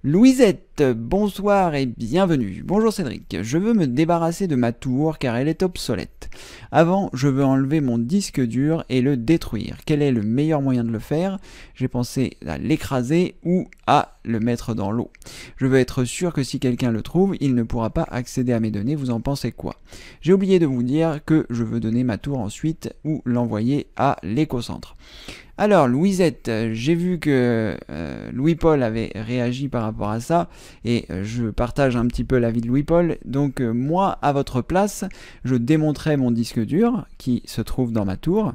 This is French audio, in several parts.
Louisette, bonsoir et bienvenue. Bonjour Cédric, je veux me débarrasser de ma tour car elle est obsolète. Avant, je veux enlever mon disque dur et le détruire. Quel est le meilleur moyen de le faire? J'ai pensé à l'écraser ou à le mettre dans l'eau. Je veux être sûr que si quelqu'un le trouve, il ne pourra pas accéder à mes données. Vous en pensez quoi? J'ai oublié de vous dire que je veux donner ma tour ensuite ou l'envoyer à l'écocentre. Alors Louisette, j'ai vu que Louis-Paul avait réagi par rapport à ça et je partage un petit peu l'avis de Louis-Paul. Donc moi, à votre place, je démonterai mon disque dur qui se trouve dans ma tour.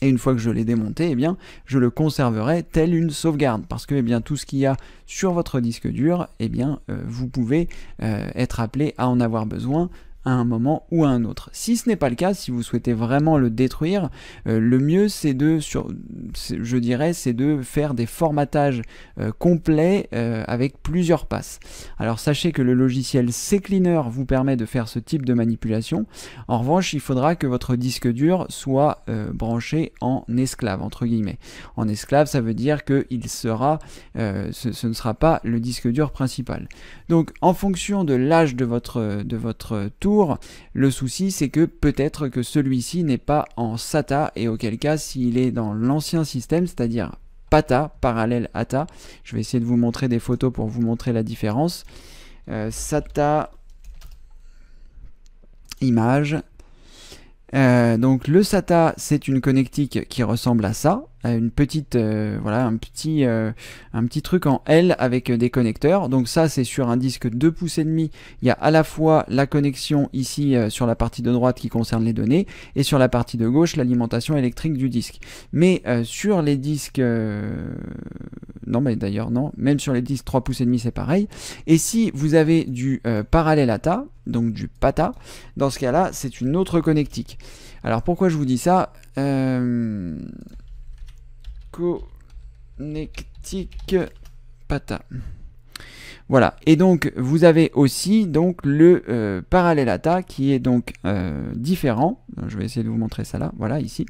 Et une fois que je l'ai démonté, eh bien, je le conserverai tel une sauvegarde. Parce que eh bien, tout ce qu'il y a sur votre disque dur, eh bien, vous pouvez être appelé à en avoir besoin à un moment ou à un autre. Si ce n'est pas le cas, si vous souhaitez vraiment le détruire, le mieux c'est de, je dirais, c'est de faire des formatages complets avec plusieurs passes. Alors sachez que le logiciel CCleaner vous permet de faire ce type de manipulation. En revanche, il faudra que votre disque dur soit branché en esclave, entre guillemets. En esclave, ça veut dire que il sera, ce ne sera pas le disque dur principal. Donc en fonction de l'âge de votre tour, le souci c'est que peut-être que celui-ci n'est pas en SATA et auquel cas s'il est dans l'ancien système, c'est-à-dire PATA, parallèle ATA, je vais essayer de vous montrer des photos pour vous montrer la différence. SATA image. Donc le SATA c'est une connectique qui ressemble à ça, à une petite voilà, un petit truc en L avec des connecteurs. Donc ça c'est sur un disque 2,5 pouces. Il y a à la fois la connexion ici sur la partie de droite qui concerne les données et sur la partie de gauche l'alimentation électrique du disque. Mais sur les disques non mais d'ailleurs non, même sur les disques 3,5 pouces c'est pareil. Et si vous avez du parallèle ATA, donc du PATA, dans ce cas là c'est une autre connectique. Alors pourquoi je vous dis ça? Connectique PATA. Voilà, et donc vous avez aussi donc le parallèle ATA qui est donc différent. Je vais essayer de vous montrer ça là, voilà ici.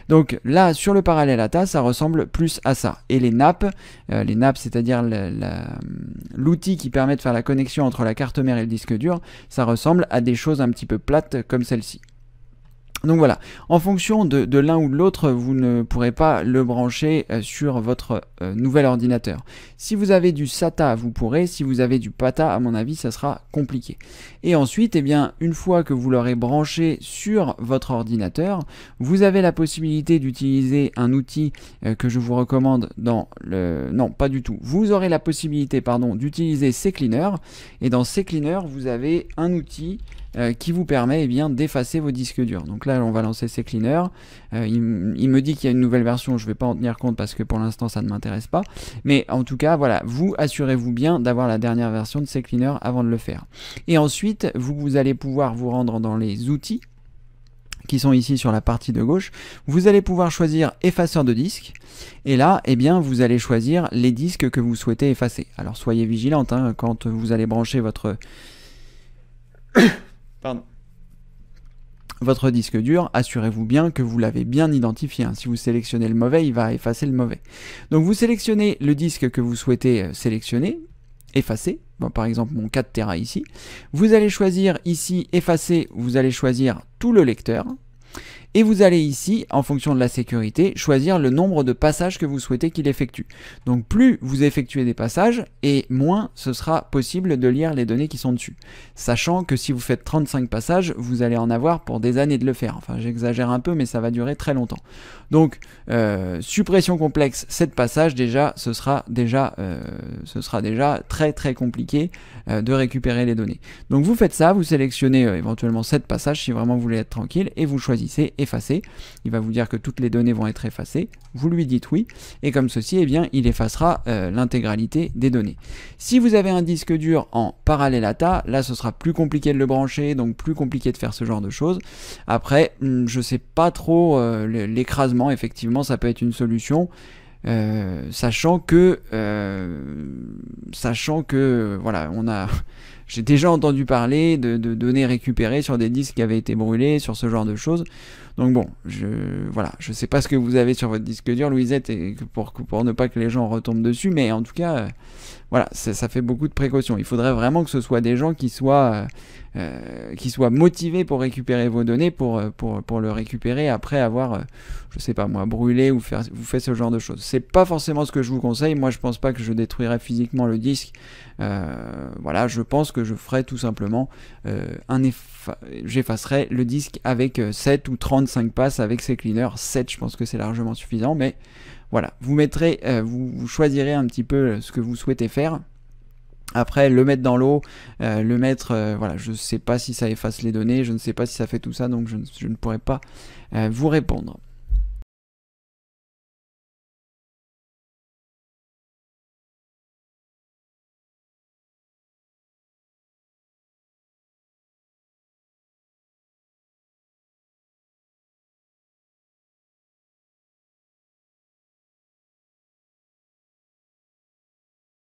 Donc là sur le parallèle ATA ça ressemble plus à ça. Et les nappes c'est-à-dire l'outil qui permet de faire la connexion entre la carte mère et le disque dur, ça ressemble à des choses un petit peu plates comme celle-ci. Donc voilà, en fonction de l'un ou de l'autre, vous ne pourrez pas le brancher sur votre nouvel ordinateur. Si vous avez du SATA, vous pourrez. Si vous avez du PATA, à mon avis, ça sera compliqué. Et ensuite, eh bien, une fois que vous l'aurez branché sur votre ordinateur, vous avez la possibilité d'utiliser un outil que je vous recommande dans le... Non, pas du tout. Vous aurez la possibilité, pardon, d'utiliser CCleaner. Et dans CCleaner, vous avez un outil qui vous permet eh bien d'effacer vos disques durs. Donc là on va lancer CCleaner, il me dit qu'il y a une nouvelle version, je ne vais pas en tenir compte parce que pour l'instant ça ne m'intéresse pas, mais en tout cas voilà, vous assurez-vous bien d'avoir la dernière version de CCleaner avant de le faire. Et ensuite vous allez pouvoir vous rendre dans les outils qui sont ici sur la partie de gauche, vous allez pouvoir choisir effaceur de disques, et là, eh bien, vous allez choisir les disques que vous souhaitez effacer. Alors soyez vigilante hein, quand vous allez brancher votre votre disque dur, assurez-vous bien que vous l'avez bien identifié. Si vous sélectionnez le mauvais, il va effacer le mauvais. Donc vous sélectionnez le disque que vous souhaitez sélectionner, effacer, bon, par exemple mon 4 Tera ici. Vous allez choisir ici effacer, vous allez choisir tout le lecteur. Et vous allez ici, en fonction de la sécurité, choisir le nombre de passages que vous souhaitez qu'il effectue. Donc plus vous effectuez des passages, et moins ce sera possible de lire les données qui sont dessus. Sachant que si vous faites 35 passages, vous allez en avoir pour des années de le faire. Enfin j'exagère un peu, mais ça va durer très longtemps. Donc suppression complexe, 7 passages, déjà, ce sera déjà très très compliqué de récupérer les données. Donc vous faites ça, vous sélectionnez éventuellement 7 passages si vraiment vous voulez être tranquille, et vous choisissez effacer. Il va vous dire que toutes les données vont être effacées. Vous lui dites oui, et comme ceci, eh bien, il effacera l'intégralité des données. Si vous avez un disque dur en parallèle ATA, là, ce sera plus compliqué de le brancher, donc plus compliqué de faire ce genre de choses. Après, je sais pas trop, l'écrasement, effectivement, ça peut être une solution. Sachant que voilà, j'ai déjà entendu parler de données récupérées sur des disques qui avaient été brûlés, sur ce genre de choses. Donc bon, voilà, je sais pas ce que vous avez sur votre disque dur, Louisette, et pour ne pas que les gens retombent dessus, mais en tout cas, voilà, ça fait beaucoup de précautions. Il faudrait vraiment que ce soit des gens qui soient motivés pour récupérer vos données, pour le récupérer après avoir, je sais pas moi, brûlé ou vous fait ce genre de choses. C'est pas forcément ce que je vous conseille. Moi, je pense pas que je détruirais physiquement le disque. Voilà, je pense que je ferais tout simplement j'effacerai le disque avec 7 ou 35 passes avec ces cleaners. 7, je pense que c'est largement suffisant, mais voilà, vous choisirez un petit peu ce que vous souhaitez faire. Après, le mettre dans l'eau, voilà, je ne sais pas si ça efface les données, je ne sais pas si ça fait tout ça, donc je ne pourrais pas vous répondre.